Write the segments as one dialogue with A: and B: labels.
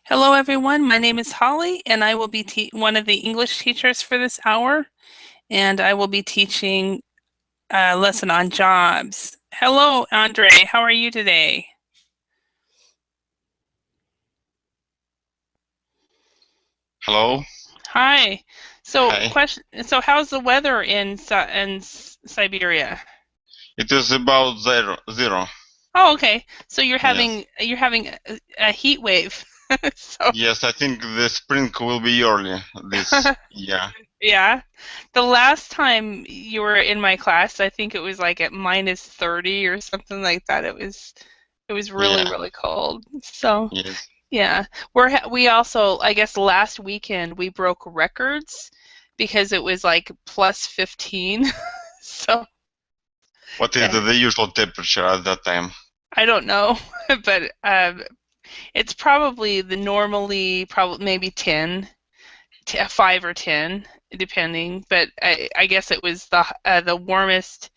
A: Hello, everyone. My name is Holly, and I will be one of the English teachers for this hour, and I will be teaching a lesson on jobs. Hello, Andre. How are you today?
B: Hello.
A: Hi. So,
B: Hi.
A: question. So, how's the weather in Siberia?
B: It is about zero.
A: Oh, okay. So you're
B: Yes.
A: having a heat wave. So,
B: Yes, I think the spring will be early this year.
A: yeah. The last time you were in my class, I think it was like at -30 or something like that. It was really,
B: Yeah.
A: really cold. So,
B: Yes.
A: yeah. We also, I guess last weekend we broke records because it was like +15. So,
B: What is
A: yeah,
B: the usual temperature at that time?
A: I don't know, but it's probably the normally probably maybe 10, 5 or 10 depending, but I guess it was the warmest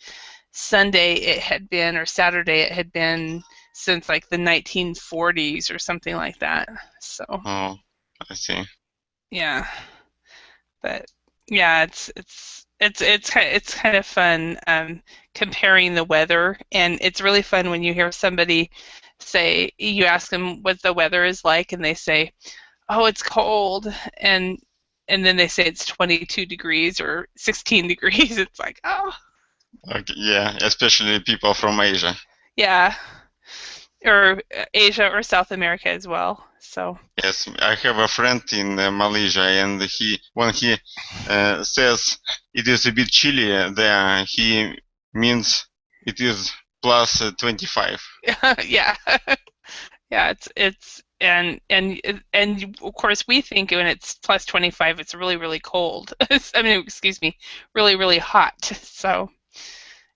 A: Sunday it had been, or Saturday it had been since like the 1940s or something like that. So,
B: Oh, I see.
A: yeah, but yeah, it's kind of fun comparing the weather, and it's really fun when you hear somebody say, you ask them what the weather is like, and they say, "Oh, it's cold," and and then they say it's 22 degrees or 16 degrees. It's like, oh,
B: Okay, yeah, especially people from Asia.
A: yeah, or Asia or South America as well. So,
B: Yes, I have a friend in Malaysia, and when he says it is a bit chilly there, he means it is plus 25.
A: yeah, yeah, it's and of course we think when it's +25, it's really, really cold. I mean, excuse me, really, really hot. So,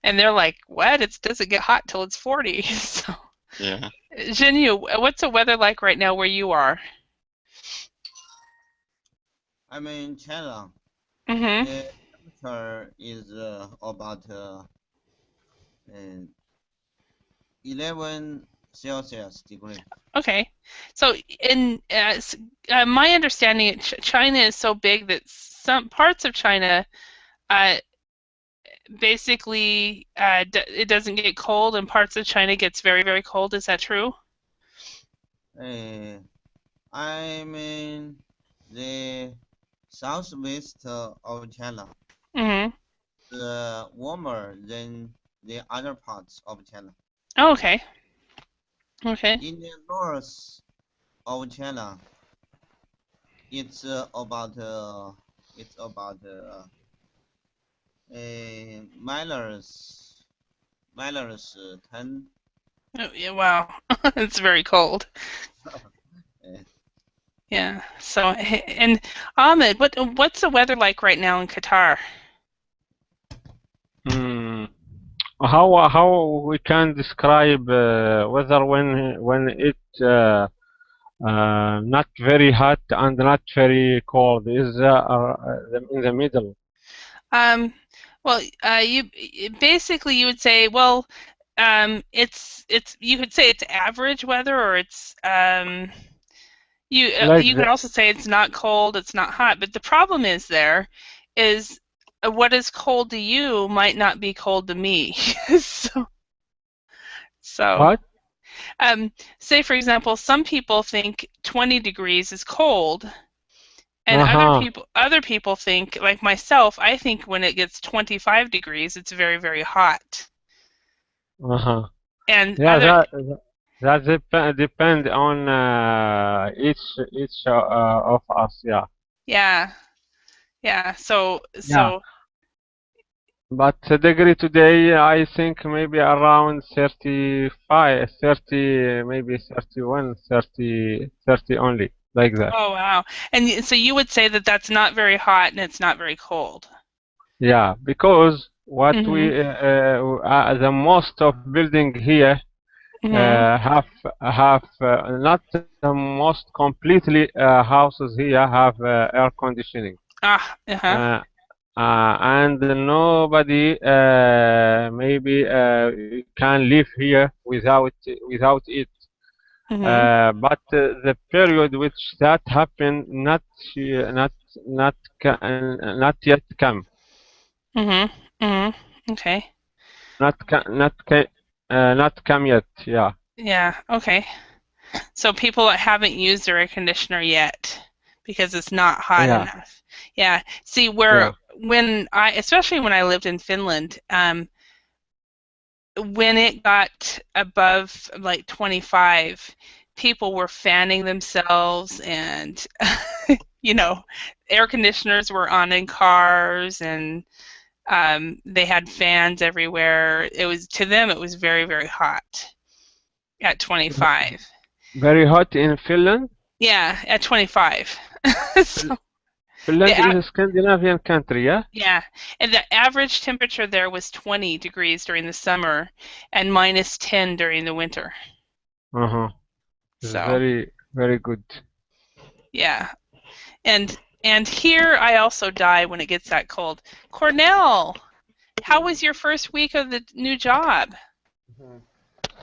A: and they're like, what? It doesn't get hot till it's 40. So,
B: Yeah.
A: Jinyu, what's the weather like right now where you are?
C: I'm in China.
A: Mm-hmm.
C: The temperature is about uh, 11 Celsius degree.
A: Okay. So in my understanding, China is so big that some parts of China uh, basically it doesn't get cold, and parts of China gets very, very cold. Is that true?
C: Uh, I'm in the southwest of China,
A: Mm-hmm.
C: warmer than the other parts of China.
A: Oh, okay. Okay.
C: In the north of China, it's minus 10.
A: Oh, yeah, wow. It's very cold.
C: Uh,
A: Yeah. So, and Ahmed, what's the weather like right now in Qatar?
D: Hmm. How we can describe weather when it not very hot and not very cold is in the middle.
A: Um, well, basically you would say, well, it's you could say it's average weather, or it's
D: Like
A: you could
D: the
A: also say it's not cold, it's not hot. But the problem is there is what is cold to you might not be cold to me. So, so
D: what?
A: um, say for example, some people think 20 degrees is cold, and
D: Uh-huh.
A: other people think, like myself, I think when it gets 25 degrees, it's very, very hot.
D: Uh-huh.
A: And
D: Yeah,
A: other
D: that depend on each of us. Yeah.
A: Yeah, yeah. So
D: Yeah.
A: so
D: But the degree today, I think maybe around 35, 30, maybe 31, 30, 30 only, like that.
A: oh wow. And so you would say that that's not very hot and it's not very cold.
D: Yeah, because what
A: Mhm.
D: we the most of building here
A: Mhm.
D: have not the most completely houses here have air conditioning.
A: Ah, uh-huh.
D: Uh, and nobody maybe can live here without it. But the period which that happened not yet come.
A: Okay.
D: Not come yet. Yeah.
A: Yeah. Okay. So people haven't used their air conditioner yet because it's not hot
D: Yeah.
A: enough. Yeah. See,
D: Yeah.
A: especially when I lived in Finland, when it got above like 25, people were fanning themselves and, air conditioners were on in cars and they had fans everywhere. To them, it was very, very hot at 25.
D: Very hot in Finland.
A: Yeah, at 25. So
D: Finland
A: the,
D: is a Scandinavian country, yeah?
A: yeah, and the average temperature there was 20 degrees during the summer and minus 10 during the winter.
D: Uh-huh. It's
A: So
D: very, very good.
A: yeah, and here I also die when it gets that cold. Cornell, how was your first week of the new job?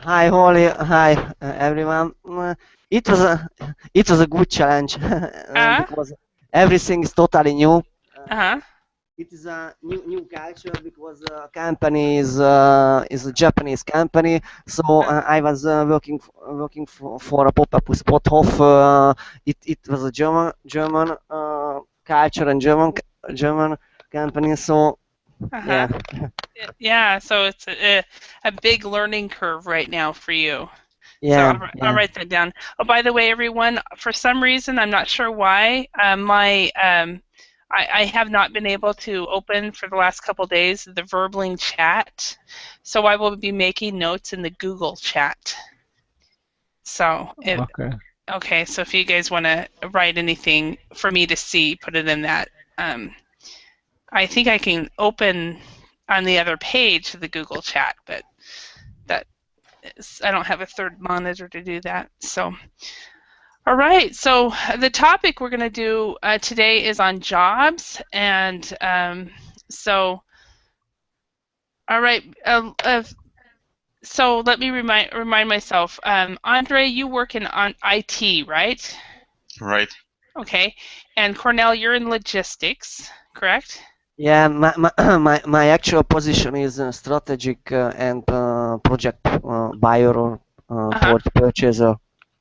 E: Hi, Holly. Hi, everyone. It was a good challenge because everything is totally new.
A: Uh-huh.
E: It is a new culture because the company is a Japanese company. So I was working for a pop-up with Spothof. It was a German culture and German company. So
A: Uh-huh.
E: yeah.
A: Yeah, so it's a big learning curve right now for you. So
E: Yeah,
A: I'll write that down. Oh, by the way, everyone, for some reason, I'm not sure why, I have not been able to open for the last couple days the Verbling chat. So I will be making notes in the Google chat. So okay, so if you guys want to write anything for me to see, put it in that. I think I can open on the other page the Google chat, but I don't have a third monitor to do that. So, all right. So the topic we're going to do today is on jobs, and so, all right. So let me remind myself. Andre, you work on IT, right?
B: Right.
A: Okay. And Cornell, you're in logistics, correct?
E: Yeah, my actual position is strategic and project buyer or purchaser.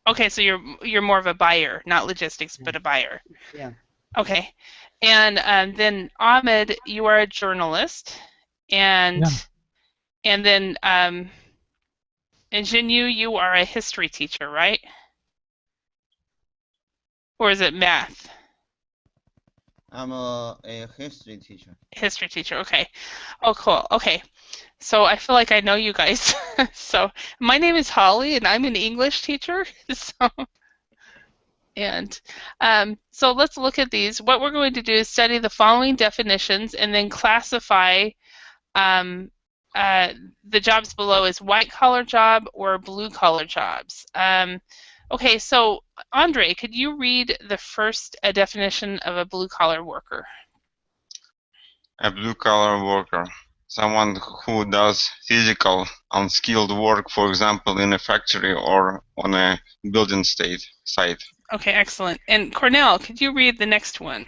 A: Okay, so you're more of a buyer, not logistics, but a buyer.
E: Yeah.
A: Okay, and then Ahmed, you are a journalist, and then and Jinyu, you are a history teacher, right? Or is it math?
C: I'm a history teacher.
A: History teacher, okay. Oh, cool. Okay, so I feel like I know you guys. So my name is Holly, and I'm an English teacher. So let's look at these. What we're going to do is study the following definitions and then classify the jobs below as white-collar job or blue-collar jobs. Okay, so Andre, could you read the first definition of a blue-collar worker?
B: A blue-collar worker, someone who does physical, unskilled work, for example, in a factory or on a building site.
A: Okay, excellent. And Cornell, could you read the next one?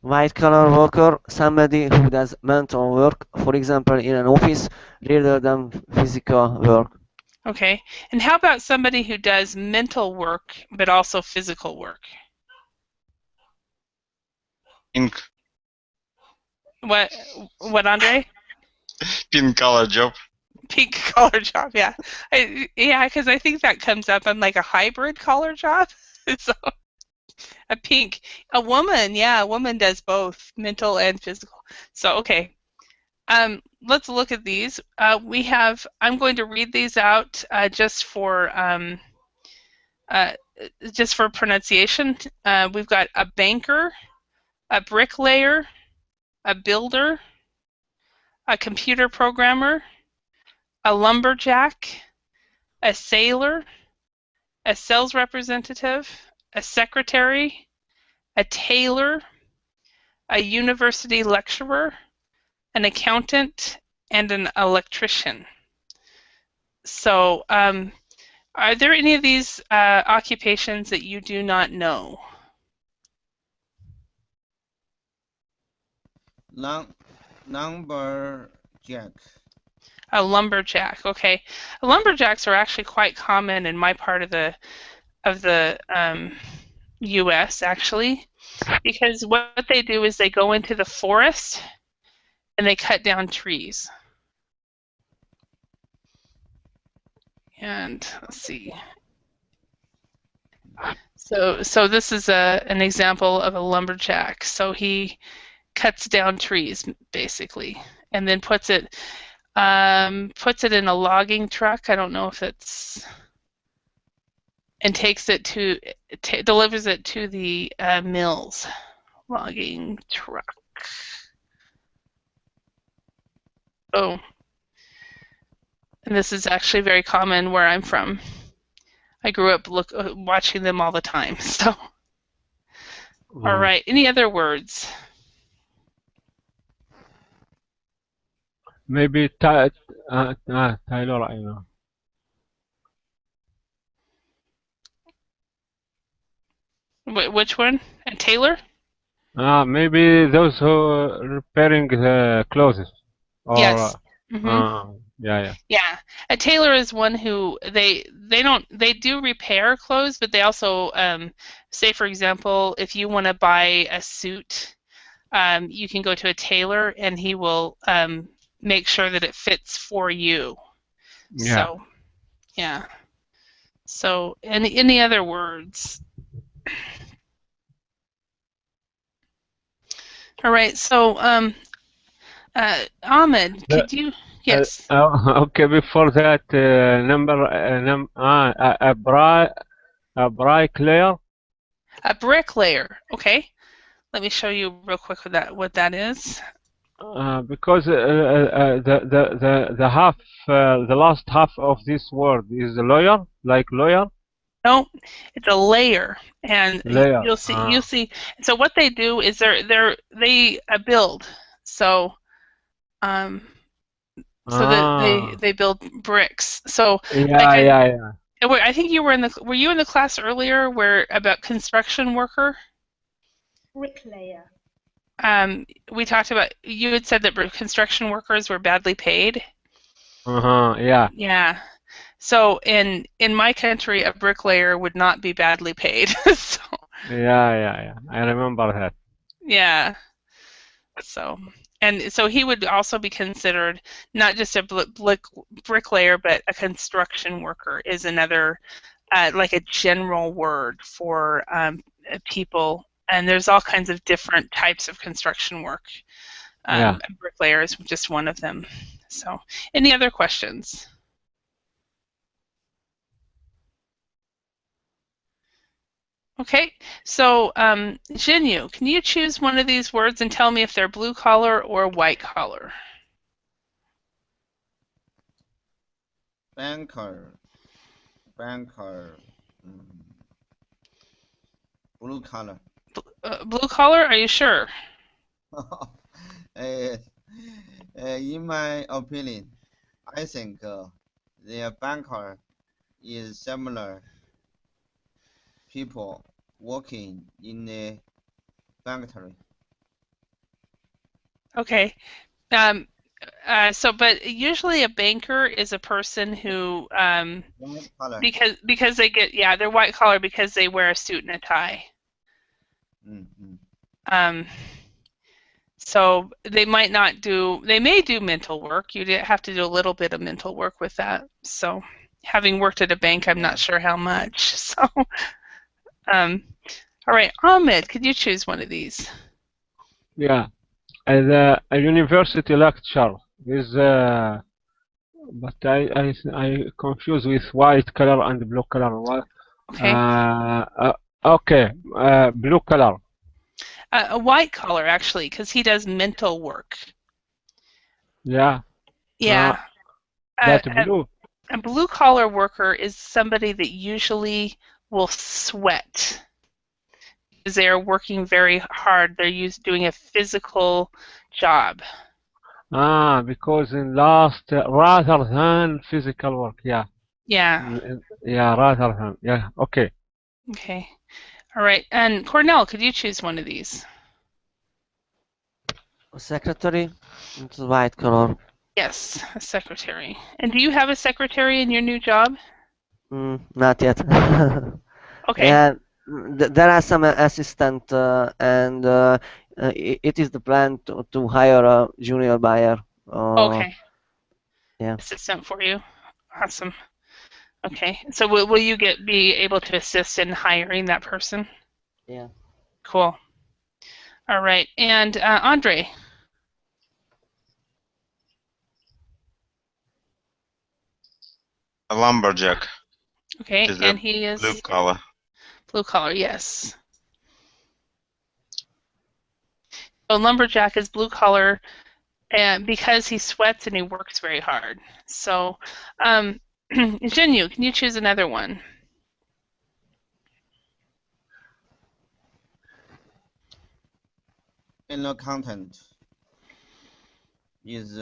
E: White collar worker, somebody who does mental work, for example, in an office, rather than physical work.
A: Okay, and how about somebody who does mental work but also physical work?
B: Pink.
A: What, Andre?
B: Pink collar job.
A: Pink collar job, yeah. Because I think that comes up on like a hybrid collar job. So a woman does both mental and physical. So okay, let's look at these. I'm going to read these out just for pronunciation. We've got a banker, a bricklayer, a builder, a computer programmer, a lumberjack, a sailor, a sales representative, a secretary, a tailor, a university lecturer, an accountant, and an electrician. So Are there any of these occupations that you do not know?
C: Lumberjack.
A: A lumberjack, okay. Lumberjacks are actually quite common in my part of the U.S. actually, because what they do is they go into the forest and they cut down trees. And let's see. So this is an example of a lumberjack. So he cuts down trees basically, and then puts it in a logging truck. I don't know if it's, and takes it to delivers it to the mills. Logging truck. Oh, and this is actually very common where I'm from. I grew up watching them all the time. So, all right. Any other words?
D: Maybe Taylor, I know.
A: Which one? Tailor?
D: Maybe those who repairing clothes. Or,
A: yes. Mm-hmm.
D: Yeah.
A: Yeah, a tailor is one who they do repair clothes, but they also say, for example, if you want to buy a suit, you can go to a tailor and he will make sure that it fits for you.
D: Yeah.
A: So, yeah. So, any other words? All right. So, Ahmed, could you? Yes.
D: Okay. Before that, a bricklayer.
A: A bricklayer. Okay. Let me show you real quick what that is.
D: Because the half, the last half of this word is lawyer, like lawyer.
A: No, it's a layer, and
D: Layer.
A: you'll see. So what they do is they build. So, they build bricks. So
D: yeah.
A: I think you were you in the class earlier where about construction worker?
F: Bricklayer.
A: We talked about, you had said that construction workers were badly paid.
D: Yeah.
A: Yeah. So in my country, a bricklayer would not be badly paid. So,
D: Yeah. I remember that.
A: yeah. So he would also be considered not just a bricklayer, but a construction worker is another like a general word for people. And there's all kinds of different types of construction work.
D: Yeah.
A: A bricklayer is just one of them. So, any other questions? Okay, so Jinyu, can you choose one of these words and tell me if they're blue collar or white collar?
C: Banker. Blue color.
A: Blue collar, are you sure?
C: In my opinion, I think the banker is similar people working in a factory.
A: Okay. But usually a banker is a person who,
C: White color.
A: because they get, yeah, they're white collar because they wear a suit and a tie.
C: Mm-hmm.
A: So they may do mental work. You have to do a little bit of mental work with that. So having worked at a bank, I'm not sure how much. So, all right, Ahmed, could you choose one of these?
D: Yeah. As a university lecture is, but I confuse with white color and blue color.
A: Okay.
D: Okay. Blue color.
A: A white collar, actually, because he does mental work.
D: Yeah.
A: Yeah.
D: That's blue.
A: A blue collar worker is somebody that usually will sweat because they are working very hard. They're doing a physical job.
D: Because in last rather than physical work, yeah.
A: Yeah.
D: Yeah, rather than. Yeah, okay.
A: Okay. All right. And Cornell, could you choose one of these?
E: Secretary, it's white color.
A: Yes, a secretary. And do you have a secretary in your new job?
E: Not yet.
A: Okay.
E: And there are some assistant, and it is the plan to hire a junior buyer.
A: Okay.
E: Yeah.
A: Assistant for you. Awesome. Okay. So will you be able to assist in hiring that person?
E: Yeah.
A: Cool. All right. And Andre.
B: A lumberjack
A: Okay.
B: is a
A: And he is
B: blue color.
A: blue collar. Yes. So lumberjack is blue collar, and because he sweats and he works very hard. So, Jinyu, can you choose another one?
C: Inner content is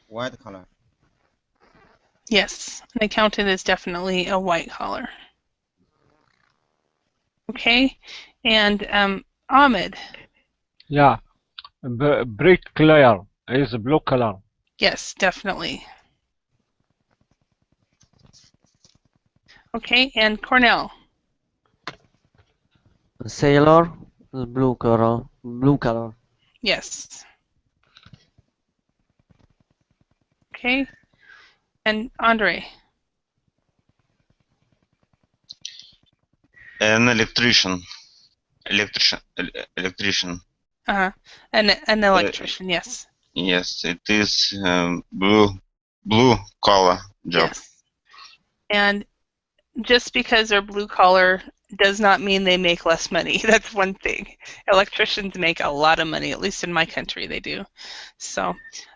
C: white color.
A: Yes, an accountant is definitely a white collar. Okay, and Ahmed.
D: Yeah, bricklayer is blue color.
A: Yes, definitely. Okay, and Cornell.
E: Sailor, blue color. Blue color.
A: Yes. Okay, and Andre.
B: An electrician. Electrician.
A: An electrician. Yes.
B: Yes, it is blue collar job.
A: Yes. And just because they're blue collar does not mean they make less money. That's one thing. Electricians make a lot of money, at least in my country they do. So,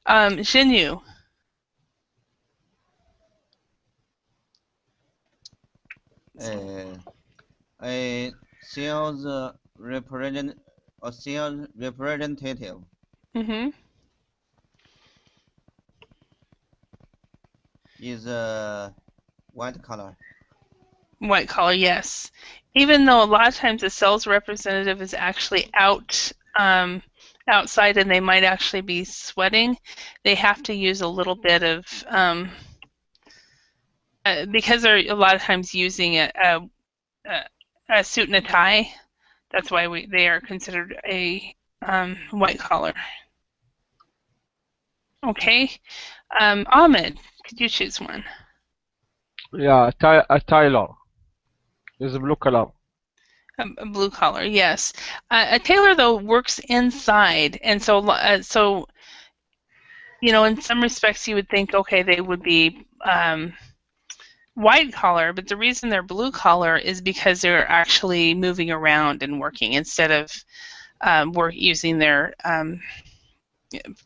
A: Jinyu.
C: A sales representative.
A: Mm-hmm.
C: Is white color.
A: White collar, yes. Even though a lot of times a sales representative is actually outside and they might actually be sweating, they have to use a little bit of because they're a lot of times using a suit and a tie. That's why they are considered a white collar. Okay, Ahmed, could you choose one?
D: Yeah, a tailor is blue color.
A: A blue collar, yes. A tailor though works inside, and so you know, in some respects, you would think, okay, they would be white collar, but the reason they're blue collar is because they're actually moving around and working instead of using their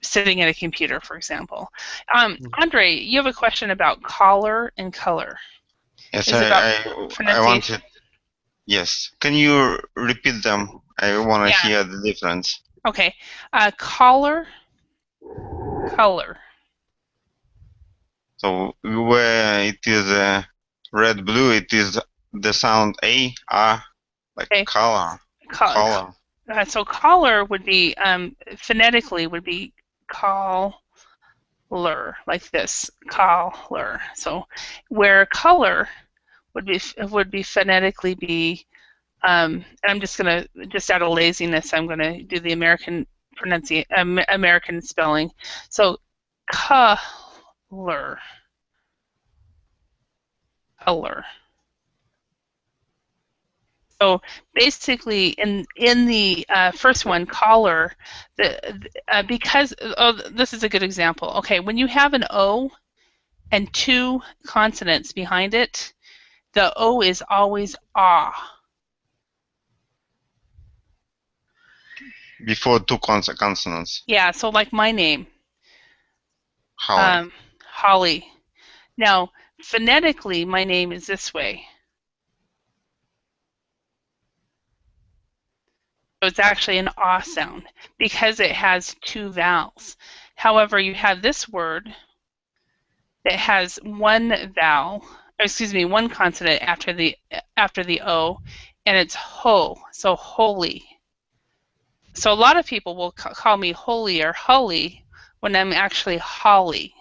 A: sitting at a computer, for example. Andre, you have a question about collar and color.
B: Yes,
A: Is it about
B: I
A: pronunciation?
B: wanted. Yes, can you repeat them? I want to
A: Yeah.
B: hear the difference.
A: Okay, collar, color.
B: So where it is red blue, it is the sound A, R, like
A: Okay.
B: color. Color.
A: So collar would be phonetically would be collar, like this, collar. So where color would be phonetically be and I'm just out of laziness, I'm gonna do the American American spelling. So color. So basically, in the first one, collar, because this is a good example. Okay, when you have an O and two consonants behind it, the O is always ah.
B: Before two consonants.
A: Yeah, so like my name,
B: Holly.
A: Holly. Now, phonetically, my name is this way. So it's actually an ah sound because it has two vowels. However, you have this word, that has one vowel, or excuse me, one consonant after the O, and it's ho, so holy. So a lot of people will call me holy or hully when I'm actually holly.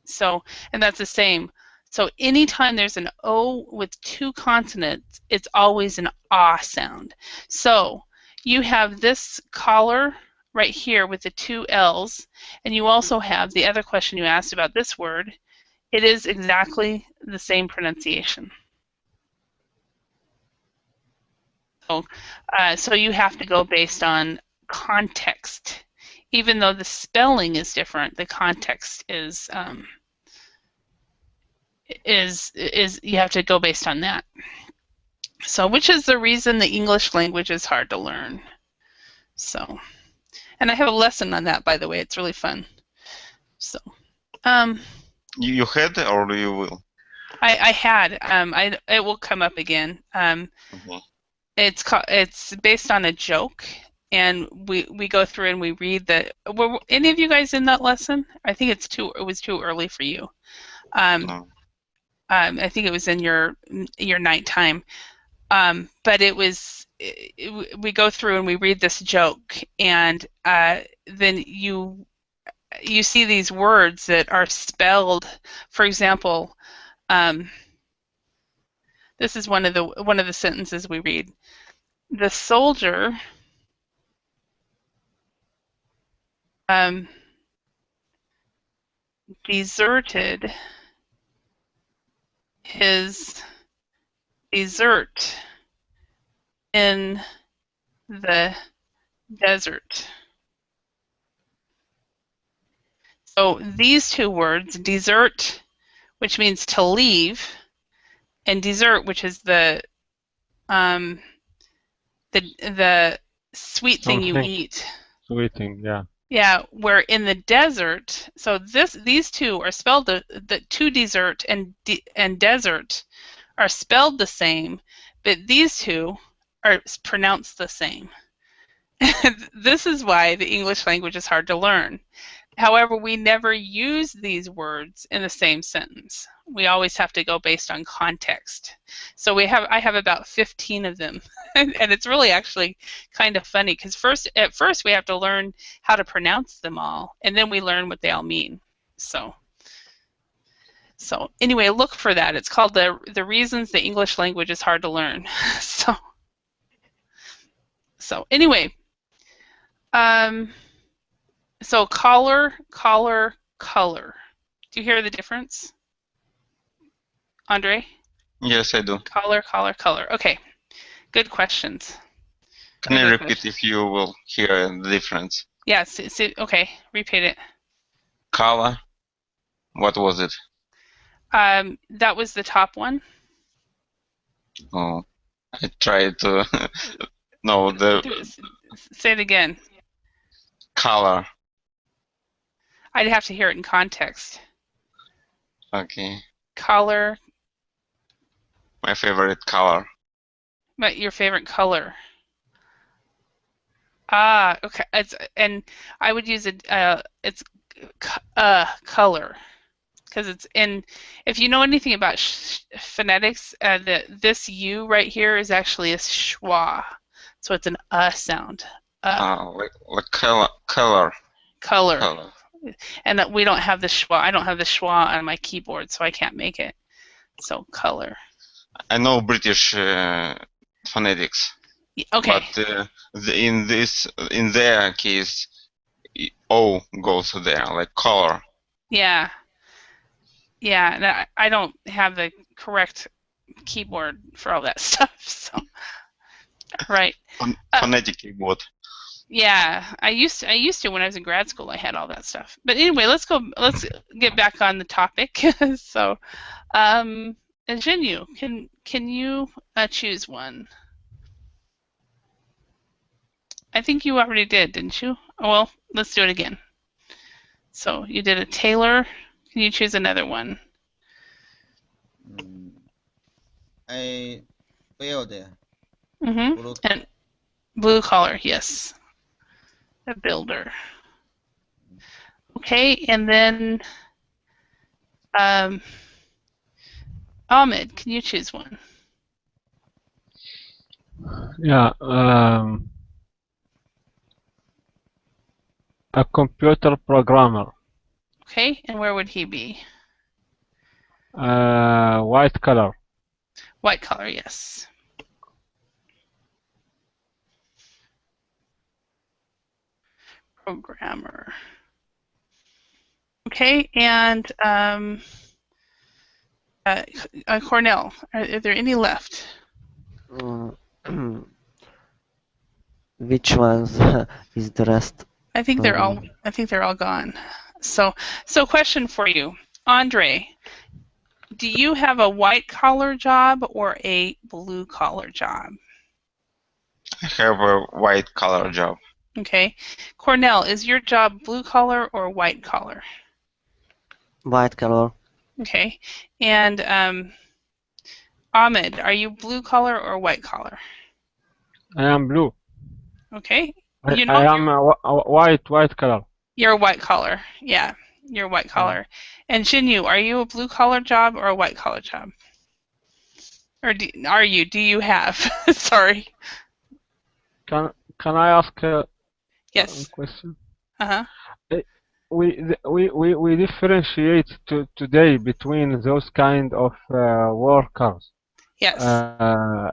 A: So, and that's the same. So anytime there's an O with two consonants, it's always an ah sound. So you have this collar right here with the two L's, and you also have the other question you asked about this word. It is exactly the same pronunciation. So you have to go based on context. Even though the spelling is different, the context is you have to go based on that. So, which is the reason the English language is hard to learn. So, and I have a lesson on that, by the way. It's really fun. So,
B: You had or you will?
A: I had. It will come up again.
B: Okay.
A: It's based on a joke, and we go through and we read the. Were any of you guys in that lesson? I think it was too early for you.
B: No.
A: I think it was in your nighttime. But it was. We go through and we read this joke, and then you see these words that are spelled. For example, this is one of the sentences we read. The soldier deserted his dessert in the desert. So these two words, desert, which means to leave, and dessert, which is the sweet thing you
D: Something.
A: eat.
D: Sweet thing, yeah.
A: Yeah, where in the desert, so these two are spelled the to dessert and desert are spelled the same, but these two are pronounced the same. This is why the English language is hard to learn. However, we never use these words in the same sentence. We always have to go based on context. So I have about 15 of them, and it's really actually kind of funny because at first we have to learn how to pronounce them all, and then we learn what they all mean. So anyway, look for that. It's called the reasons the English language is hard to learn. So anyway, so collar, color, color. Do you hear the difference, Andre?
B: Yes, I do.
A: Collar, collar, color. Okay, good questions.
B: Can I repeat if you will hear the difference?
A: Yes. Okay, repeat it.
B: Color. What was it?
A: That was the top one.
B: Oh, I tried to. No,
A: Say it again.
B: color.
A: I'd have to hear it in context.
B: Okay.
A: Collar.
B: My favorite color.
A: But your favorite color. Ah, okay. And I would use it's color, because it's in. If you know anything about phonetics, this U right here is actually a schwa, so it's an sound.
B: Like color.
A: Color. And we don't have the schwa. I don't have the schwa on my keyboard, so I can't make it. So color.
B: I know British phonetics.
A: Okay.
B: But in their case, O goes there, like color.
A: Yeah. Yeah. I don't have the correct keyboard for all that stuff. So. Right.
B: Phonetic keyboard.
A: Yeah, I used to when I was in grad school. I had all that stuff. But anyway, let's get back on the topic. So, Jinyu, can you choose one? I think you already did, didn't you? Oh, well, let's do it again. So you did a Taylor. Can you choose another one?
C: I failed it.
A: Mm-hmm. And blue collar, yes. A builder. Okay, and then Ahmed, can you choose one?
D: Yeah. A computer programmer.
A: Okay, and where would he be?
D: White color.
A: White collar, yes. Programmer. Okay, and Cornell, are there any left?
E: Which ones is the rest?
A: I think they're all gone. So question for you, Andre. Do you have a white collar job or a blue collar job?
B: I have a white collar job.
A: Okay. Cornell, is your job blue collar or white collar?
E: White color.
A: Okay. And Ahmed, are you blue collar or white collar?
D: I am blue.
A: Okay.
D: I
A: You know,
D: am a white color.
A: you're a white collar. Yeah, you're white collar. And Jinyu, are you a blue collar job or a white collar job? Or do you have? Sorry.
D: Can I ask a
A: Yes.
D: question?
A: Uh-huh.
D: We differentiate today between those kind of workers.
A: Yes.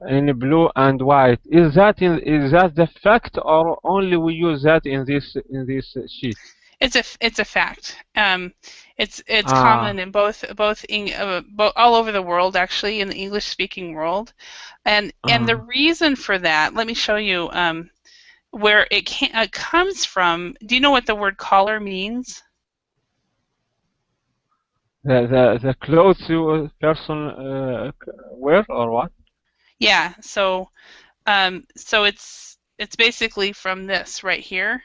D: In blue and white. Is that the fact, or only we use that in this sheet?
A: It's a fact. It's common in both all over the world, actually, in the English-speaking world, and the reason for that. Let me show you where it comes from. Do you know what the word collar means?
D: The clothes you person wear, or what?
A: Yeah. So it's basically from this right here.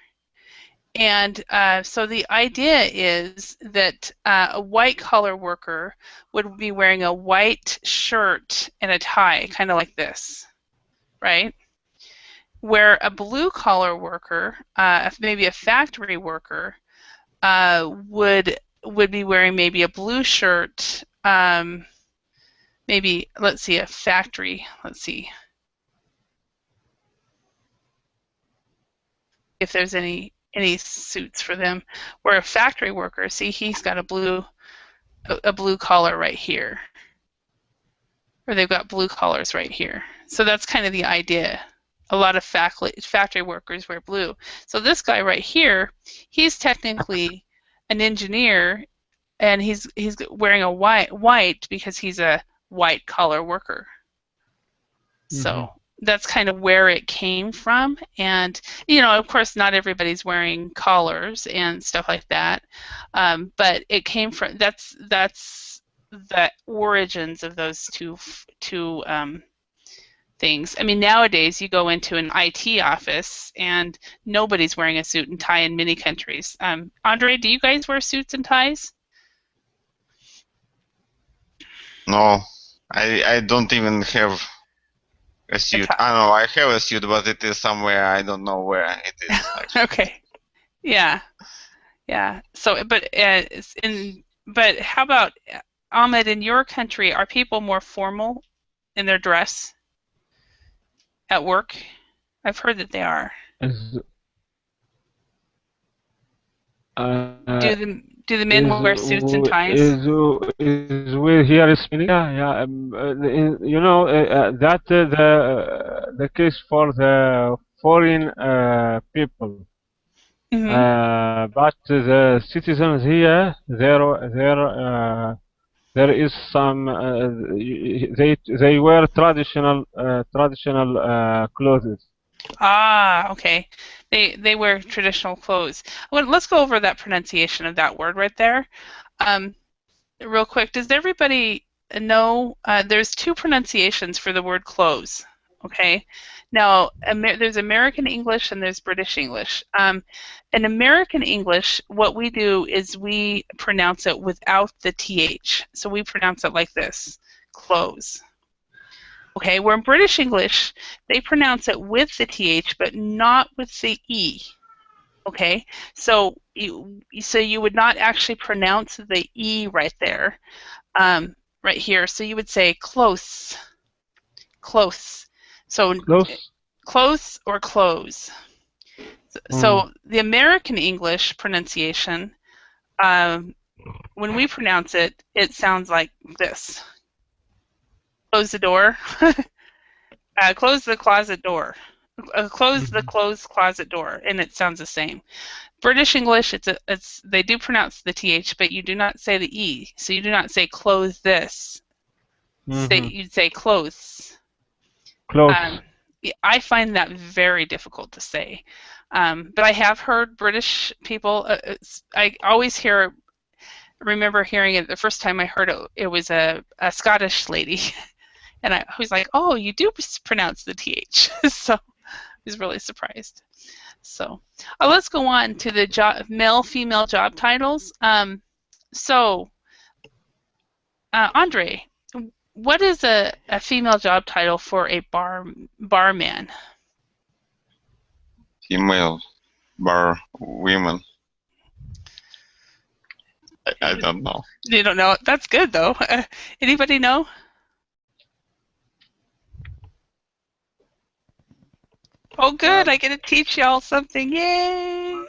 A: And so the idea is that a white collar worker would be wearing a white shirt and a tie, kind of like this, right? Where a blue collar worker, maybe a factory worker, would be wearing maybe a blue shirt, maybe, let's see, a factory, let's see if there's any suits for them, where a factory worker, see, he's got a blue collar right here, or they've got blue collars right here. So that's kind of the idea. A lot of factory workers wear blue. So this guy right here, he's technically an engineer, and he's wearing a white because he's a white collar worker. So that's kind of where it came from. And, you know, of course, not everybody's wearing collars and stuff like that. But it came from, that's the origins of those two things. I mean, nowadays you go into an IT office and nobody's wearing a suit and tie in many countries. Andre, do you guys wear suits and ties?
B: No, I don't even have a suit. I don't know, I have a suit, but it is somewhere, I don't know where it is.
A: Okay. Yeah. Yeah. So, but how about, Ahmed, in your country, are people more formal in their dress at work? I've heard that they are. Do the men wear suits and ties?
D: Is we here speaking? Yeah. You know that the case for the foreign people. But the citizens here, there is some. They wear traditional clothes.
A: Ah, okay. They wear traditional clothes. Well, let's go over that pronunciation of that word right there. Real quick, does everybody know there's two pronunciations for the word clothes? Okay. Now, there's American English and there's British English. In American English, what we do is we pronounce it without the TH. So we pronounce it like this, clothes. Okay, where in British English, they pronounce it with the TH, but not with the E. Okay, so you would not actually pronounce the E right there, right here. So you would say close, close. So
D: Close.
A: close or close. So the American English pronunciation, when we pronounce it, it sounds like this. Close the door. Close the closet door. Close the closed closet door, and it sounds the same. British English, they do pronounce the th, but you do not say the e. So you do not say close this. You'd say close.
D: Close.
A: I find that very difficult to say, but I have heard British people. I always remember hearing it the first time I heard it. It was a Scottish lady, and I was like, "Oh, you do pronounce the th." So I was really surprised. So let's go on to the male-female job titles. Andre, what is a female job title for a barman?
B: Female bar women. I don't know.
A: You don't know? That's good though. Anybody know? Oh, good! I get to teach y'all something. Yay!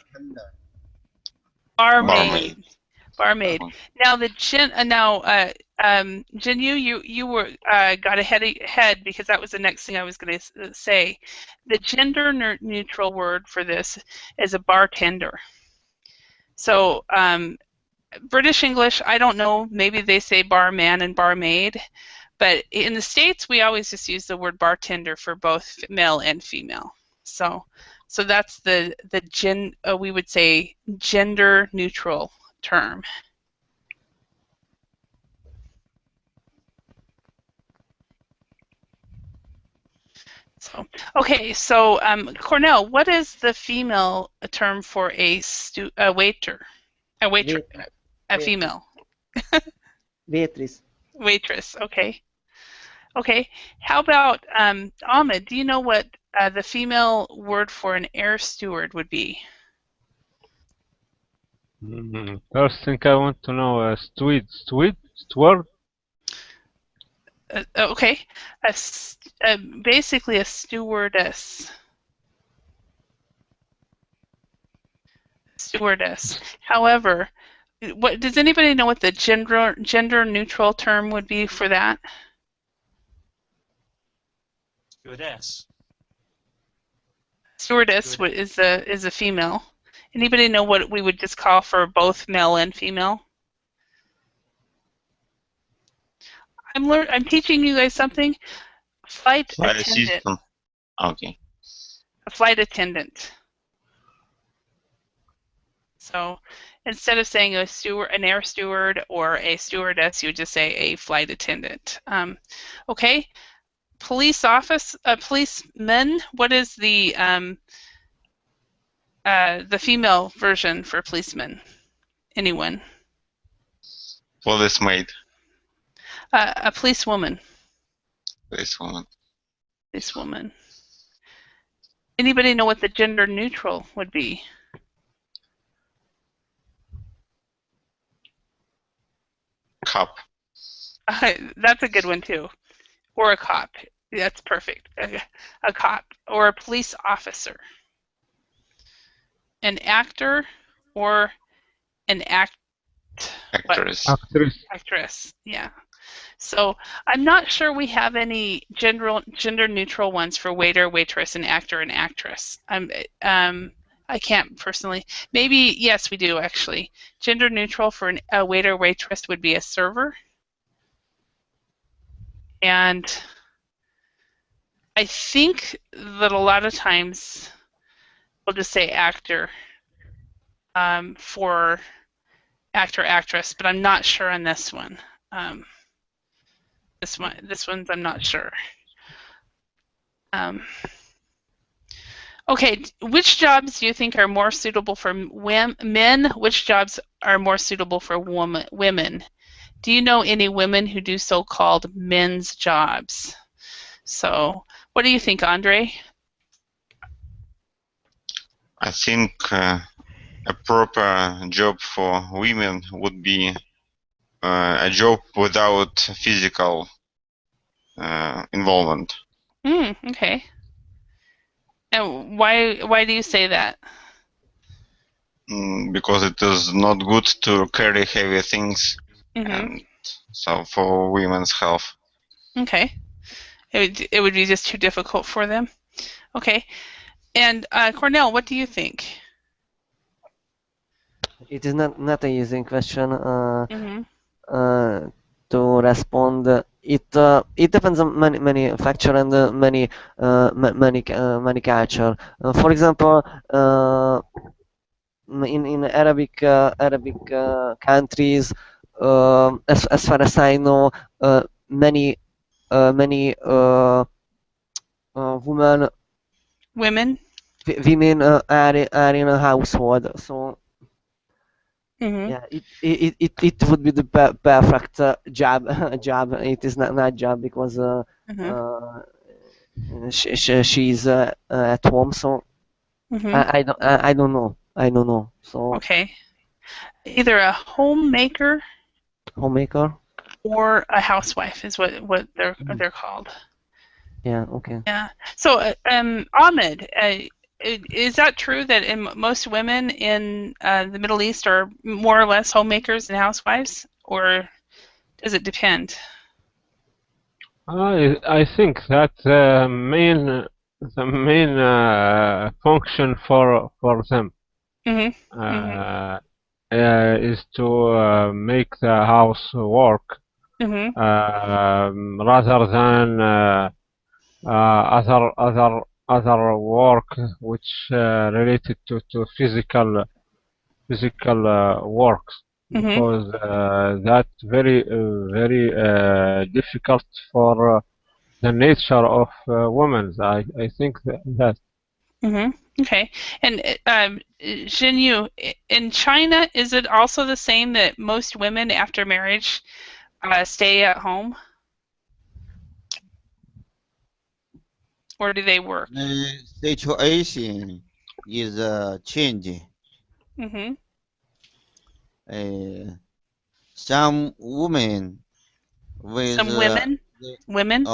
C: Bartender.
A: Barmaid. Now Jinyu, you were got ahead because that was the next thing I was going to say. The gender neutral word for this is a bartender. So British English, I don't know. Maybe they say barman and barmaid, but in the States we always just use the word bartender for both male and female. So that's we would say gender neutral term. So okay, so Cornell, what is the female term for a waiter? A waitress, a female.
E: Waitress.
A: Waitress. Okay. Okay. How about Ahmed? Do you know what the female word for an air steward would be?
D: First thing I want to know, steward?
A: Okay, basically a stewardess. Stewardess. However, does anybody know what the gender neutral term would be for that?
G: Stewardess.
A: Stewardess is a female. Anybody know what we would just call for both male and female? I'm teaching you guys something. Flight attendant.
B: Assistant. Okay.
A: A flight attendant. So instead of saying an air steward or a stewardess, you would just say a flight attendant. Okay. Policemen. What is the female version for policeman? Anyone?
B: Policeman.
A: A policewoman.
B: Policewoman.
A: Policewoman. Anybody know what the gender neutral would be?
B: Cop.
A: That's a good one too. Or a cop. That's perfect. A cop or a police officer. An actor or an
B: Actress.
A: Actress. Yeah. So I'm not sure we have any gender neutral ones for waiter, waitress, and actor and actress. I can't personally. Maybe yes, we do actually. Gender neutral for a waiter, waitress would be a server. And I think that a lot of times we'll just say actor for actor, actress, but I'm not sure on this one. This one's I'm not sure. Okay, which jobs do you think are more suitable for men? Which jobs are more suitable for women? Do you know any women who do so-called men's jobs? So, what do you think, Andre?
B: I think a proper job for women would be a job without physical involvement.
A: Okay. And why do you say that?
B: Because it is not good to carry heavy things, and so for women's health.
A: Okay. It would be just too difficult for them. Okay. And Cornell, what do you think?
E: It is not a easy question
A: Mhm.
E: to respond. It depends on many factor and many culture. For example, in Arabic countries, as far as I know, many women women are in a household. So yeah, it would be the perfect job. Job. It is not job because she's at home. So I don't know. I don't know. So
A: Okay. Either a homemaker
E: homemaker.
A: or a housewife is what they're called.
E: Yeah. Okay.
A: Yeah. So Ahmed, is that true that most women in the Middle East are more or less homemakers and housewives, or does it depend?
D: I think that the main function for them is to make the house work rather than other work which related to physical works, because that's very difficult for the nature of women. I think that.
A: Okay. And Jinyu, in China, is it also the same that most women after marriage stay at home? Or do they work?
C: The situation is changing. Some women with
A: Some women?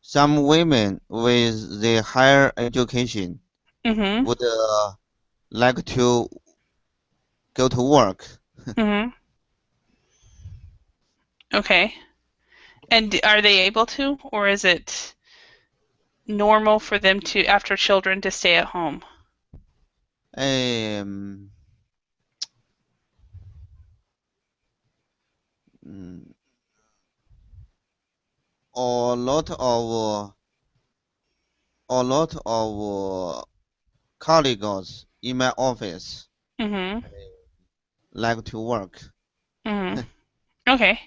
C: some women with the higher education would like to go to work.
A: Okay. And are they able to, or is it normal for them to, after children, to stay at home?
C: A lot of colleagues in my office like to work.
A: Okay.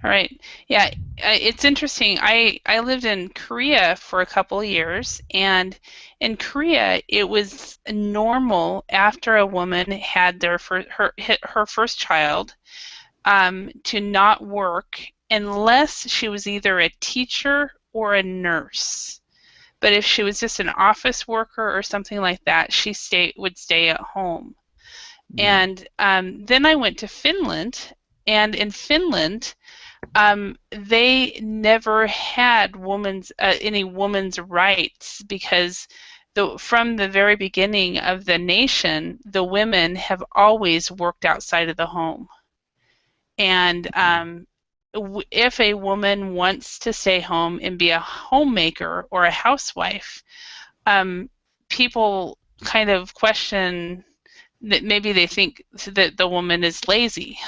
A: All right. Yeah, it's interesting. I lived in Korea for a couple of years, and in Korea, it was normal after a woman had her first child to not work unless she was either a teacher or a nurse. But if she was just an office worker or something like that, she would stay at home. And then I went to Finland, and in Finland, they never had any woman's rights, because from the very beginning of the nation, the women have always worked outside of the home. And if a woman wants to stay home and be a homemaker or a housewife, people kind of question that maybe they think that the woman is lazy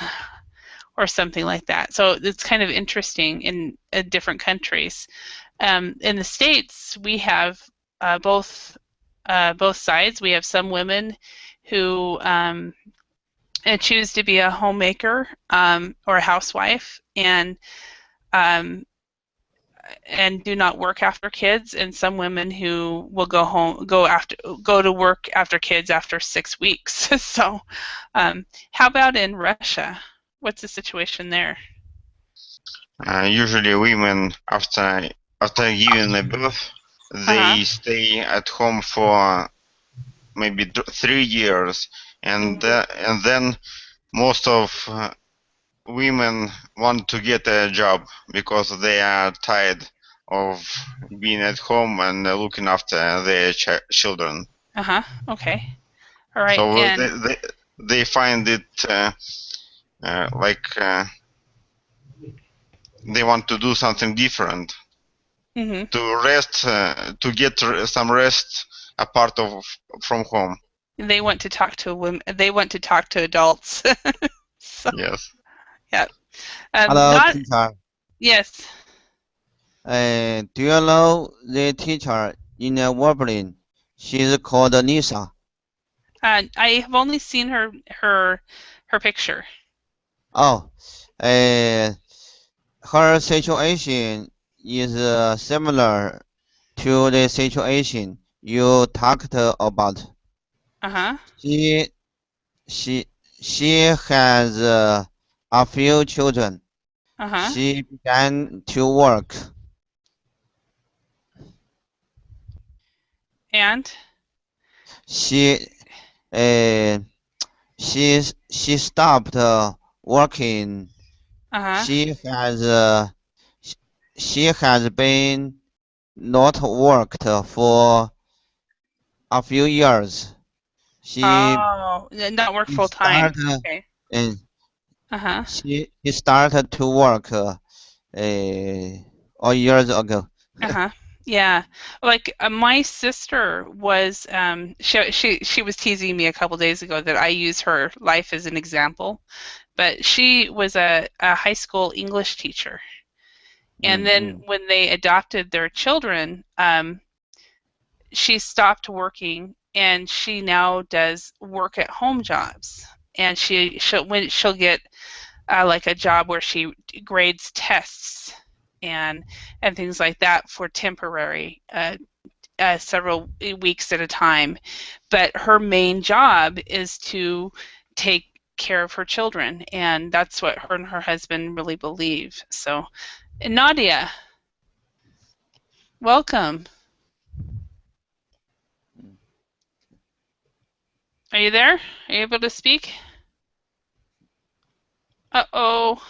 A: or something like that. So it's kind of interesting in different countries. In the States, we have both sides. We have some women who choose to be a homemaker or a housewife and do not work after kids, and some women who will go to work after kids after 6 weeks. So how about in Russia? What's the situation there?
B: Usually women, after giving a birth, they stay at home for maybe 3 years, and then most of women want to get a job because they are tired of being at home and looking after their children.
A: Okay. All right.
B: So
A: And
B: they find it like they want to do something different, to rest, to get some rest apart from home.
A: they want to talk to women. They want to talk to adults. So,
B: Yes.
A: yeah.
C: Hello,
A: Not
C: teacher.
A: yes.
C: Do you know the teacher in Warbling? She's called Lisa.
A: I have only seen her picture.
C: Oh, her situation is similar to the situation you talked about. She has a few children. She began to work.
A: And
C: She stopped working. She has been not worked for a few years.
A: not work full time. Okay.
C: She started to work all years ago.
A: Yeah, like my sister was she was teasing me a couple days ago that I use her life as an example, but she was a high school English teacher, and then when they adopted their children, she stopped working and she now does work at home jobs, and she'll get like a job where she grades tests and things like that for temporary several weeks at a time, but her main job is to take care of her children, and that's what her and her husband really believe. So Nadia, welcome. Are you there? Are you able to speak? Uh-oh.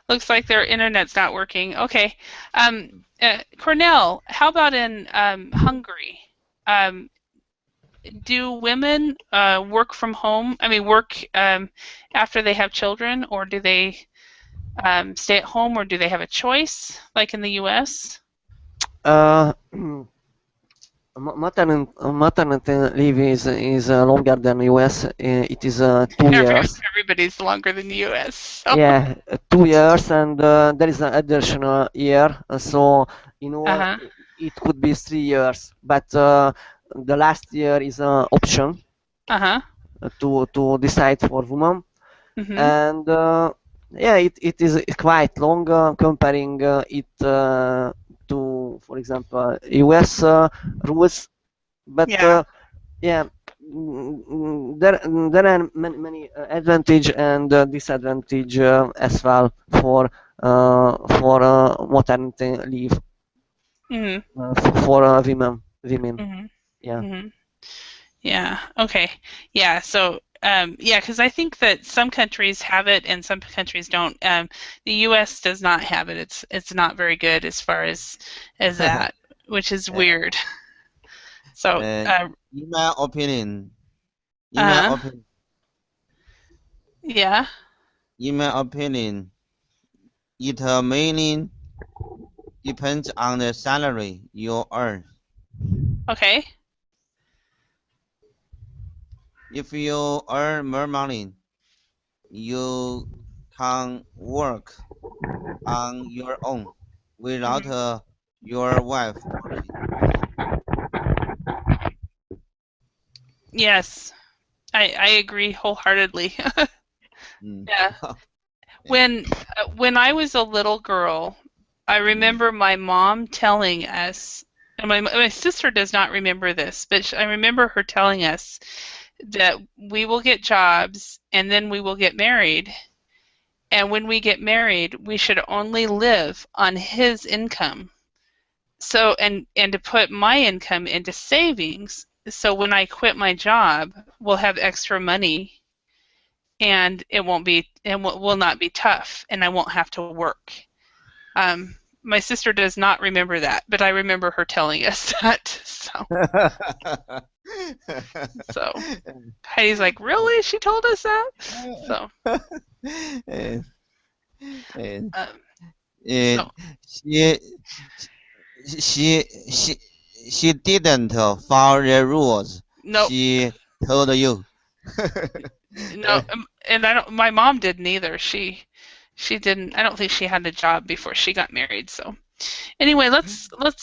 A: Looks like their internet's not working. Okay. Cornell, how about in Hungary? Do women work from home? I mean, work after they have children, or do they stay at home, or do they have a choice, like in the U.S.?
E: Maternity leave is longer than US. It is 2 years.
A: Everybody's longer than the US. So.
E: Yeah, 2 years, and there is an additional year. So in all, it could be 3 years. But the last year is an option to decide for women. And yeah, it is quite long comparing it to, for example, US rules, but yeah, there are many advantage and disadvantage as well for maternity leave for women.
A: Yeah. Okay. Yeah. So. Yeah, because I think that some countries have it and some countries don't. The U.S. does not have it. It's not very good as far as that, which is weird. So,
C: in my opinion,
A: yeah.
C: In my opinion, it mainly depends on the salary you earn.
A: Okay.
C: If you earn more money, you can work on your own without your wife working.
A: Yes, I agree wholeheartedly. Yeah. When I was a little girl, I remember my mom telling us, and my sister does not remember this, but I remember her telling us that we will get jobs and then we will get married, and when we get married we should only live on his income, So and to put my income into savings, so when I quit my job, we'll have extra money, and it will not be tough, and I won't have to work. My sister does not remember that, but I remember her telling us that. So Heidi's like, really? She told us that? So.
C: Yes. Yes.
A: So.
C: She didn't follow the rules.
A: Nope.
C: She told you.
A: No, and my mom didn't either. She didn't. I don't think she had a job before she got married. So, anyway, let's look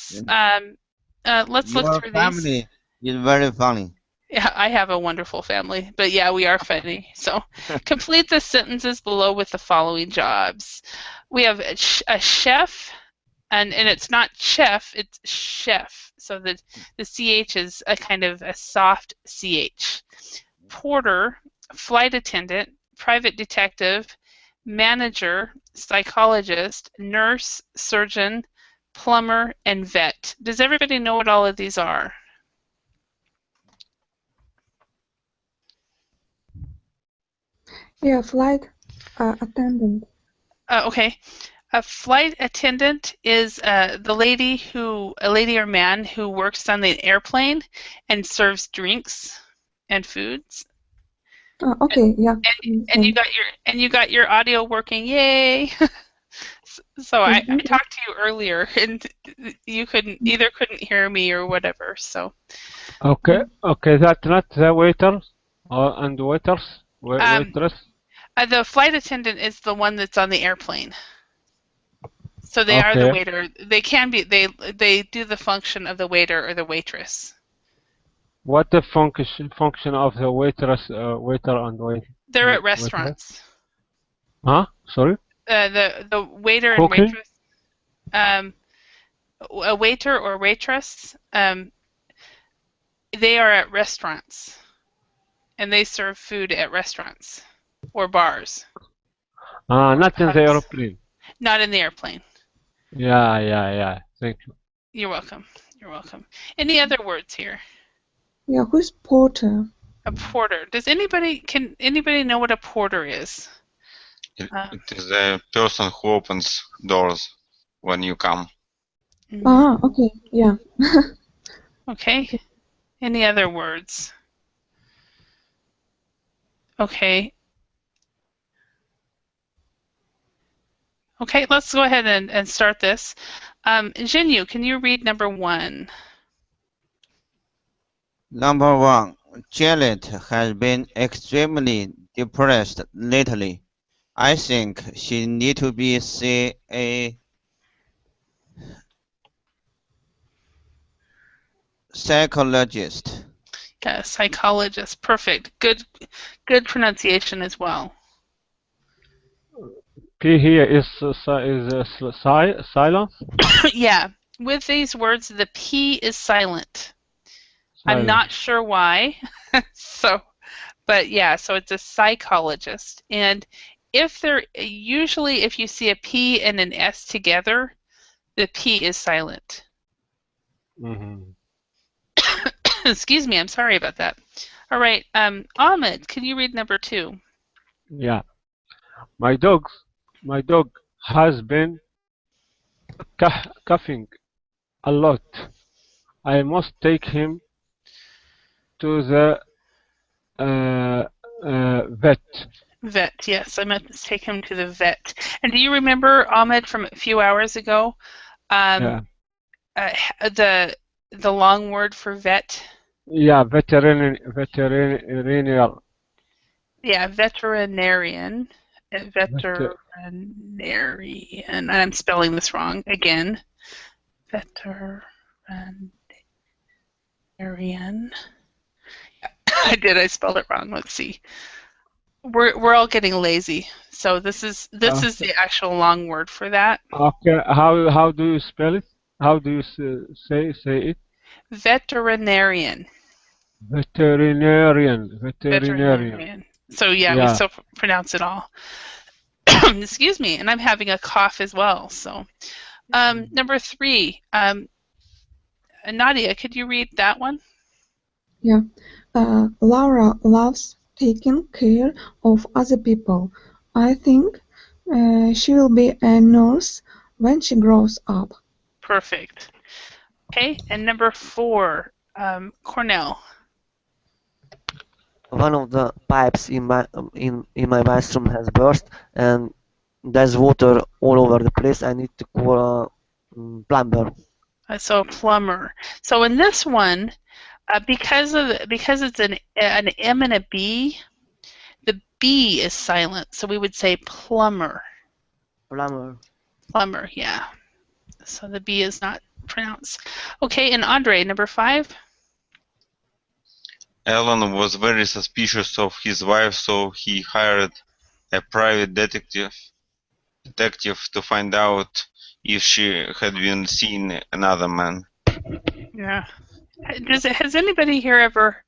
C: Your
A: through
C: family
A: these.
C: is very funny.
A: Yeah, I have a wonderful family, but yeah, we are funny. So, complete the sentences below with the following jobs. We have a chef, and it's not chef, it's chef. So the ch is a kind of a soft ch. Porter, flight attendant, private detective, manager, psychologist, nurse, surgeon, plumber, and vet. Does everybody know what all of these are?
H: Yeah, flight attendant.
A: Okay. A flight attendant is a lady or man who works on the airplane and serves drinks and foods.
H: Okay, yeah.
A: And you got your audio working, yay! So I talked to you earlier, and you couldn't hear me or whatever. So.
D: Okay. That's not the waiter and waiters. Waitress.
A: The flight attendant is the one that's on the airplane. So they are the waiter. They can be. They do the function of the waiter or the waitress.
D: What the function of the waitress, waiter and waiter?
A: They're at restaurants.
D: Huh? Sorry.
A: The waiter and
D: Cooking?
A: waitress. A waiter or waitress. They are at restaurants, and they serve food at restaurants or bars.
D: Not in the airplane.
A: Not in the airplane.
D: Yeah. Thank you.
A: You're welcome. Any other words here?
H: Yeah, who's porter?
A: A porter. Can anybody know what a porter is?
B: It is a person who opens doors when you come.
H: Okay, yeah.
A: Okay. Any other words? Okay. Okay, let's go ahead and start this. Jinyu, can you read number 1?
C: Number 1. Janet has been extremely depressed lately. I think she needs to be see a psychologist.
A: Yeah, psychologist. Perfect. Good pronunciation as well.
D: P here is silence.
A: Yeah, with these words, the P is silent. I'm not sure why. But yeah, so it's a psychologist. And if you see a P and an S together, the P is silent. Excuse me, I'm sorry about that. All right, Ahmed, can you read number 2?
D: Yeah. My dog has been coughing a lot. I must take him to the vet.
A: Vet, yes, I meant to take him to the vet. And do you remember, Ahmed, from a few hours ago, the long word for vet?
D: Yeah, veterinarian.
A: Yeah, veterinarian. Veterinarian. I'm spelling this wrong again. Veterinarian. I spelled it wrong. Let's see. We're all getting lazy. So this is the actual long word for that.
D: Okay. How do you spell it? How do you say it?
A: Veterinarian.
D: Veterinarian.
A: So yeah, we still pronounce it all. Excuse me, and I'm having a cough as well. So number 3, Nadia, could you read that one?
H: Yeah. Laura loves taking care of other people. I think she will be a nurse when she grows up.
A: Perfect. Okay, and number 4, Cornell.
E: One of the pipes in my bathroom has burst, and there's water all over the place. I need to call a plumber.
A: So a plumber. So in this one, because it's an M and a B, the B is silent. So we would say plumber.
E: Plumber.
A: Plumber, yeah. So the B is not pronounced. Okay, and Andre, number 5.
B: Alan was very suspicious of his wife, so he hired a private detective to find out if she had been seeing another man.
A: Yeah. Has anybody here ever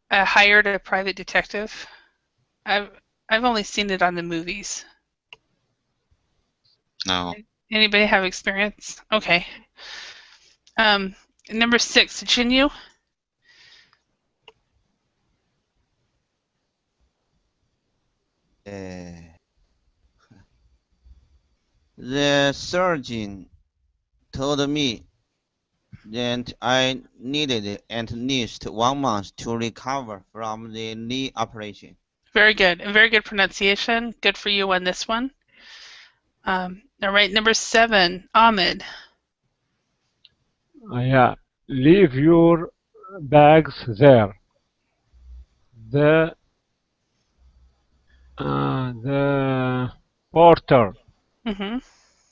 A: hired a private detective? I've only seen it on the movies.
B: No.
A: Anybody have experience? Okay. Number 6, Jinyu.
C: The surgeon told me that I needed at least 1 month to recover from the knee operation.
A: Very good, and very good pronunciation. Good for you on this one. All right, number 7, Ahmed.
D: Yeah. Leave your bags there. The porter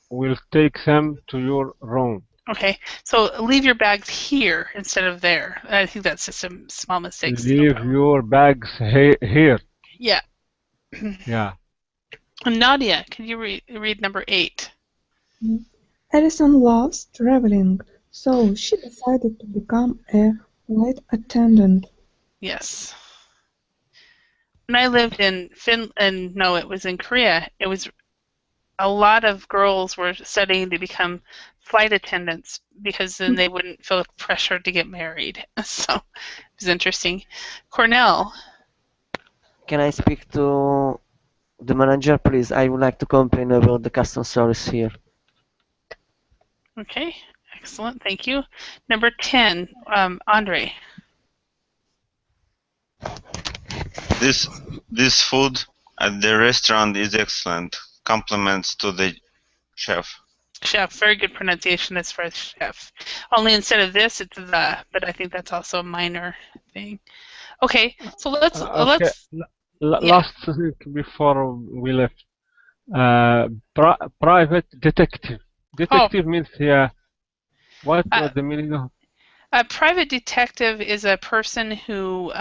D: will take them to your room.
A: Okay, so leave your bags here instead of there. I think that's just some small mistakes.
D: Leave your bags here.
A: Yeah.
D: Yeah.
A: Nadia, can you read number 8?
H: Alison loves traveling, so she decided to become a flight attendant.
A: Yes. When I lived in Finland, no, it was in Korea, it was a lot of girls were studying to become flight attendants because then they wouldn't feel pressured to get married. So it was interesting. Cornell.
E: Can I speak to the manager, please? I would like to complain about the customer service here.
A: Okay, excellent, thank you. Number 10, Andre.
B: This food at the restaurant is excellent. Compliments to the chef.
A: Chef, very good pronunciation as far as chef. Only instead of this, it's the, but I think that's also a minor thing. Okay, so let's
D: Last thing before we left. Private detective. Detective means what was the meaning of?
A: A private detective is a person who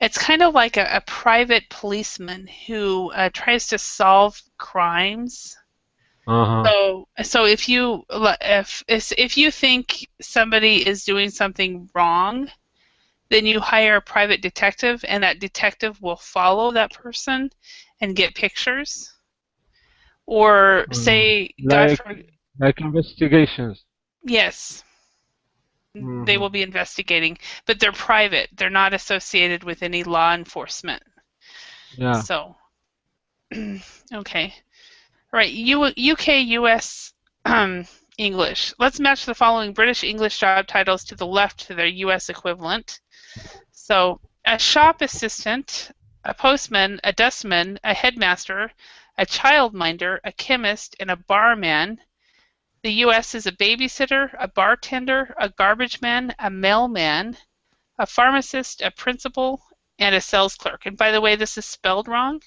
A: it's kind of like a private policeman who tries to solve crimes. So if you think somebody is doing something wrong, then you hire a private detective, and that detective will follow that person and get pictures. Or say,
D: like investigations.
A: Yes. They will be investigating, but they're private. They're not associated with any law enforcement.
D: Yeah.
A: So, okay. All right, UK, US English. Let's match the following British English job titles to the left to their US equivalent. So, a shop assistant, a postman, a dustman, a headmaster, a childminder, a chemist, and a barman. The US is a babysitter, a bartender, a garbage man, a mailman, a pharmacist, a principal, and a sales clerk. And by the way, this is spelled wrong.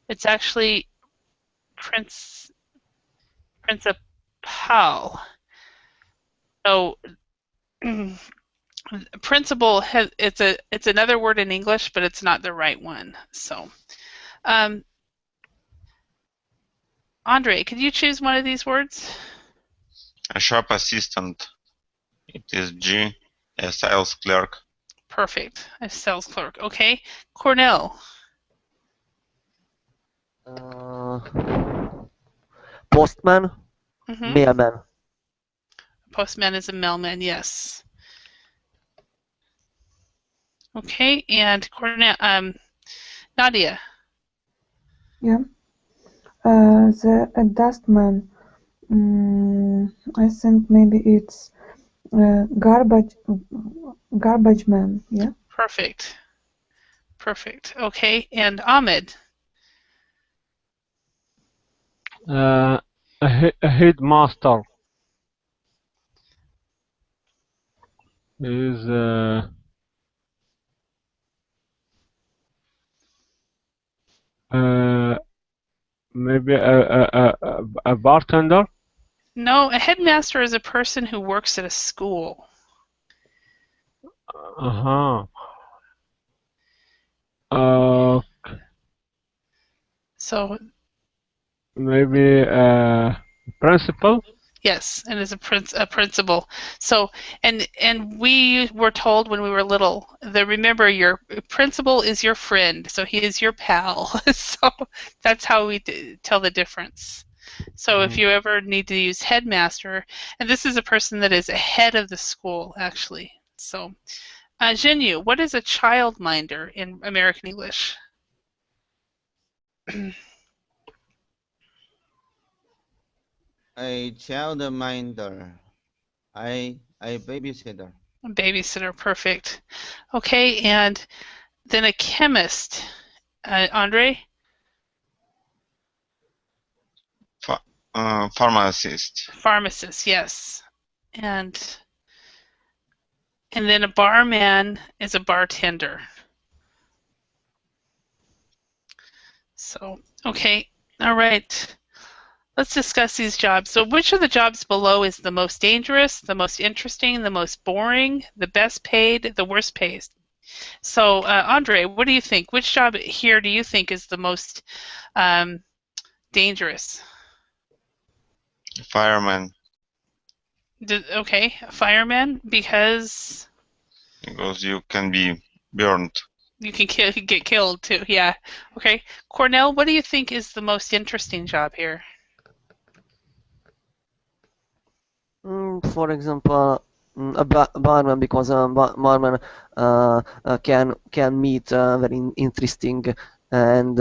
A: It's actually principal. So principal it's another word in English, but it's not the right one. So Andre, could you choose one of these words?
B: A shop assistant. It is G. A sales clerk.
A: Perfect. A sales clerk. Okay. Cornell.
E: Postman, mailman.
A: Postman is a mailman, yes. Okay, and Nadia.
H: Yeah. The dustman. I think maybe it's garbage man. Yeah.
A: Perfect. Perfect. Okay, and Ahmed.
D: A headmaster is maybe a bartender.
A: No, a headmaster is a person who works at a school.
D: Uh-huh.
A: So
D: Maybe principal.
A: yes, and is a principal. So and we were told when we were little that remember your principal is your friend, so he is your pal. So that's how we tell the difference. So if you ever need to use headmaster, and this is a person that is ahead of the school actually. So Jinyu, what is a childminder in American English?
C: A childminder. A babysitter.
A: Babysitter, perfect. Okay, and then a chemist. Andre?
B: Pharmacist.
A: Pharmacist, yes. And then a barman is a bartender. So, okay, all right. Let's discuss these jobs. So which of the jobs below is the most dangerous, the most interesting, the most boring, the best paid, the worst paid? So Andre, what do you think? Which job here do you think is the most dangerous?
B: Fireman.
A: Okay, fireman, because
B: You can be burned.
A: you can get killed too. Yeah. Okay. Cornell, what do you think is the most interesting job here?
E: For example, a barman, because barman can meet very interesting and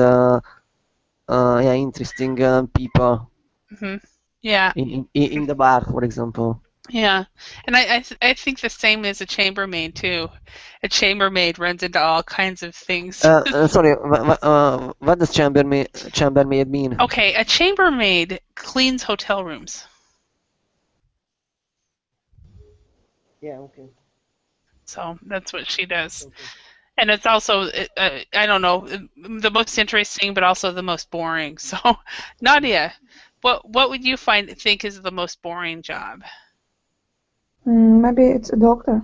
E: interesting people
A: Yeah.
E: in the bar, for example.
A: Yeah, and I think the same as a chambermaid too. A chambermaid runs into all kinds of things.
E: Sorry, what does chambermaid mean?
A: Okay, a chambermaid cleans hotel rooms.
E: Yeah, okay.
A: So that's what she does. Okay. And it's also, I don't know, the most interesting, but also the most boring. So, Nadia, what would you think is the most boring job?
H: Maybe it's a doctor.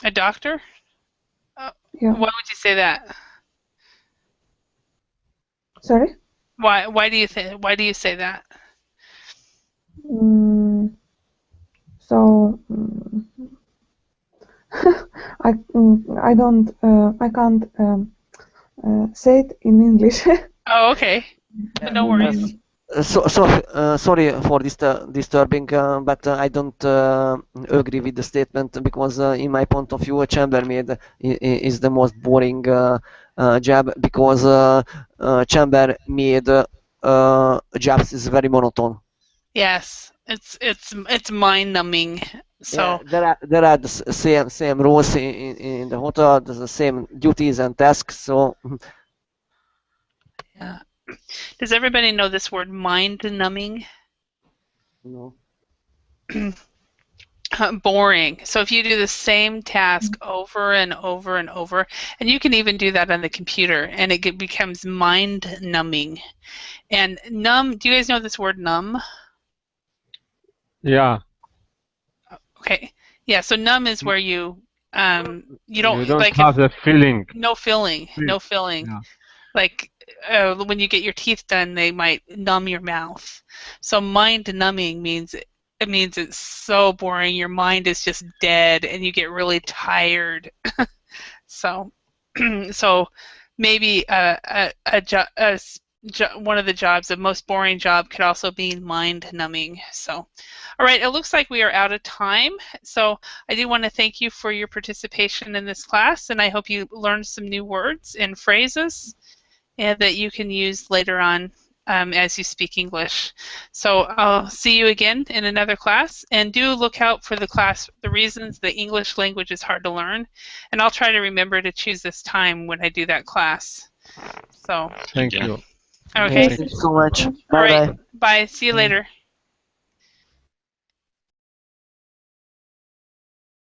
A: A doctor?
H: Yeah.
A: Why would you say that?
H: Sorry?
A: Why do you say that?
H: So I can't say it in English.
A: Oh, okay. No worries.
E: Sorry for disturbing, but I don't agree with the statement, because in my point of view, a chambermaid is the most boring job, because chambermaid jobs is very monotone.
A: Yes, it's mind numbing. So
E: yeah, there are the same roles in the hotel, the same duties and tasks. So
A: yeah. Does everybody know this word, mind numbing?
E: No.
A: Boring. So if you do the same task over and over and over, and you can even do that on the computer, and it becomes mind numbing. And numb, do you guys know this word numb?
D: Yeah.
A: Okay. Yeah, so numb is where you don't like
D: have the feeling.
A: No feeling.
D: Yeah.
A: Like when you get your teeth done, they might numb your mouth. So mind numbing means it's so boring. Your mind is just dead, and you get really tired. So maybe one of the jobs, the most boring job could also be mind-numbing. So, all right, it looks like we are out of time. So I do want to thank you for your participation in this class, and I hope you learned some new words and phrases and that you can use later on as you speak English. So I'll see you again in another class, and do look out for the class, the reasons the English language is hard to learn, and I'll try to remember to choose this time when I do that class. So
D: Thank you.
A: okay.
E: Thank you so much.
A: All
E: Bye
A: right.
E: bye.
A: Bye. See you later.